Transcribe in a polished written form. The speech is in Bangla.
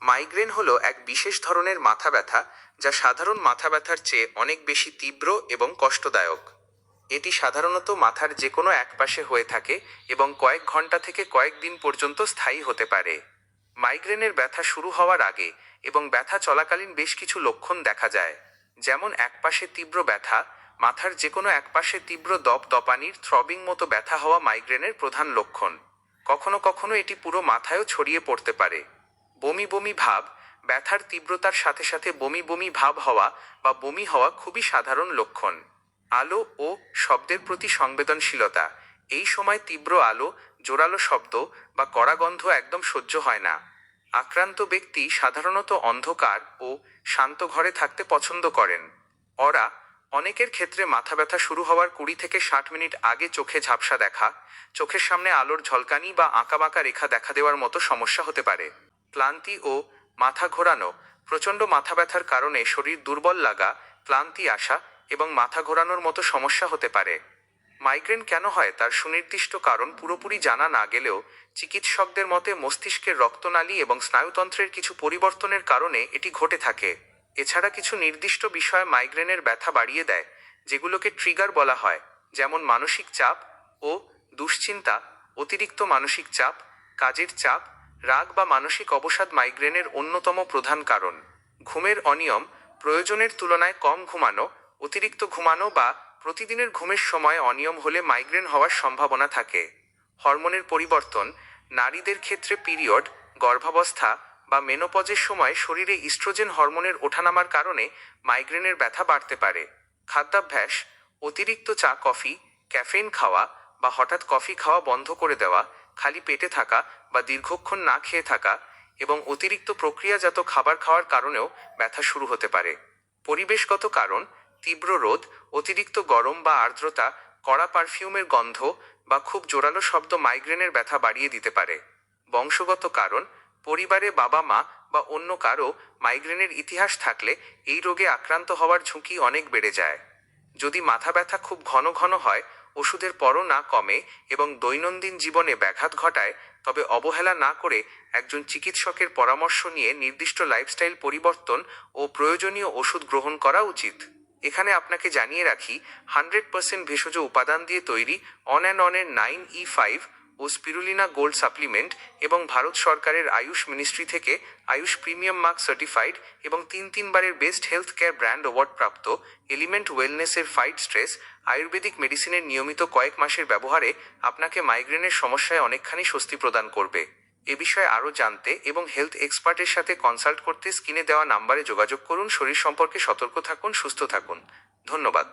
মাইগ্রেন হলো এক বিশেষ ধরনের মাথা ব্যথা যা সাধারণ মাথা ব্যথার চেয়ে অনেক বেশি তীব্র এবং কষ্টদায়ক। এটি সাধারণত মাথার যে কোনো এক পাশে হয়ে থাকে এবং কয়েক ঘন্টা থেকে কয়েক দিন পর্যন্ত স্থায়ী হতে পারে। মাইগ্রেনের ব্যথা শুরু হওয়ার আগে এবং ব্যথা চলাকালীন বেশ কিছু লক্ষণ দেখা যায়, যেমন একপাশে তীব্র ব্যথা, মাথার যে কোনো একপাশে তীব্র দপদপানির থ্রবিং মতো ব্যথা হওয়া মাইগ্রেনের প্রধান লক্ষণ। কখনো কখনো এটি পুরো মাথায়ও ছড়িয়ে পড়তে পারে। বমি বমি ভাব, ব্যথার তীব্রতার সাথে সাথে বমি বমি ভাব হওয়া বা বমি হওয়া খুবই সাধারণ লক্ষণ। আলো ও শব্দের প্রতি সংবেদনশীলতা, এই সময় তীব্র আলো, জোরালো শব্দ বা কড়া গন্ধ একদম সহ্য হয় না। আক্রান্ত ব্যক্তি সাধারণত অন্ধকার ও শান্ত ঘরে থাকতে পছন্দ করেন। ওরা অনেকের ক্ষেত্রে মাথা ব্যথা শুরু হওয়ার 20 থেকে 60 মিনিট আগে চোখে ঝাপসা দেখা, চোখের সামনে আলোর ঝলকানি বা আঁকাবাঁকা রেখা দেখা দেওয়ার মতো সমস্যা হতে পারে। ক্লান্তি ও মাথা ঘোরানো, প্রচণ্ড মাথা ব্যথার কারণে শরীর দুর্বল লাগা, ক্লান্তি আসা এবং মাথা ঘোরানোর মতো সমস্যা হতে পারে। মাইগ্রেন কেন হয় তার সুনির্দিষ্ট কারণ পুরোপুরি জানা না গেলেও চিকিৎসকদের মতে মস্তিষ্কের রক্তনালী এবং স্নায়ুতন্ত্রের কিছু পরিবর্তনের কারণে এটি ঘটে থাকে। এছাড়া কিছু নির্দিষ্ট বিষয় মাইগ্রেনের ব্যথা বাড়িয়ে দেয়, যেগুলোকে ট্রিগার বলা হয়, যেমন মানসিক চাপ ও দুশ্চিন্তা। অতিরিক্ত মানসিক চাপ, কাজের চাপ, রাগ বা মানসিক অবসাদ মাইগ্রেনের অন্যতম প্রধান কারণ। ঘুমের অনিয়ম, প্রয়োজনের তুলনায় কম ঘুমানো, অতিরিক্ত ঘুমানো বা প্রতিদিনের ঘুমের সময় অনিয়ম হলে মাইগ্রেন হওয়ার সম্ভাবনা থাকে। হরমোনের পরিবর্তন, নারীদের ক্ষেত্রে পিরিয়ড, গর্ভাবস্থা বা মেনোপজের সময় শরীরে ইস্ট্রোজেন হরমোনের ওঠানামার কারণে মাইগ্রেনের ব্যথা বাড়তে পারে। খাদ্যাভ্যাস, অতিরিক্ত চা কফি, ক্যাফেইন খাওয়া বা হঠাৎ কফি খাওয়া বন্ধ করে দেওয়া, খালি পেটে থাকা বা দীর্ঘক্ষণ না খেয়ে থাকা এবং অতিরিক্ত প্রক্রিয়াজাত খাবার খাওয়ার কারণেও ব্যথা শুরু হতে পারে। পরিবেশগত কারণ, তীব্র রোদ, অতিরিক্ত গরম বা আর্দ্রতা, কড়া পারফিউমের গন্ধ বা খুব জোরালো শব্দ মাইগ্রেনের ব্যথা বাড়িয়ে দিতে পারে। বংশগত কারণ, পরিবারে বাবা মা বা অন্য কারো মাইগ্রেনের ইতিহাস থাকলে এই রোগে আক্রান্ত হওয়ার ঝুঁকি অনেক বেড়ে যায়। যদি মাথা ব্যথা খুব ঘন ঘন হয়, ওষুধের পরও না কমে এবং দৈনন্দিন জীবনে ব্যাঘাত ঘটায়, তবে অবহেলা না করে একজন চিকিৎসকের পরামর্শ নিয়ে নির্দিষ্ট লাইফস্টাইল পরিবর্তন ও প্রয়োজনীয় ওষুধ গ্রহণ করা উচিত। এখানে আপনাকে জানিয়ে রাখি, 100% ভেষজ উপাদান দিয়ে তৈরি অন-অ্যান্ড-অনের 9E5 ও স্পিরুলিনা গোল্ড সাপ্লিমেন্ট এবং ভারত সরকারের আয়ুষ মিনিস্ট্রি থেকে আয়ুষ প্রিমিয়াম মার্ক সার্টিফাইড এবং 3 বারের best health care brand award প্রাপ্ত এলিমেন্ট ওয়েলনেসের ফাইট স্ট্রেস আয়ুর্বেদিক মেডিসিনের নিয়মিত কয়েক মাসের ব্যবহারে আপনাকে মাইগ্রেনের সমস্যায় অনেকখানি স্বস্তি প্রদান করবে। এ বিষয়ে আরও জানতে এবং হেলথ এক্সপার্টের সাথে কনসাল্ট করতে স্ক্রিনে দেওয়া নাম্বারে যোগাযোগ করুন। শরীর সম্পর্কে সতর্ক থাকুন, সুস্থ থাকুন। ধন্যবাদ।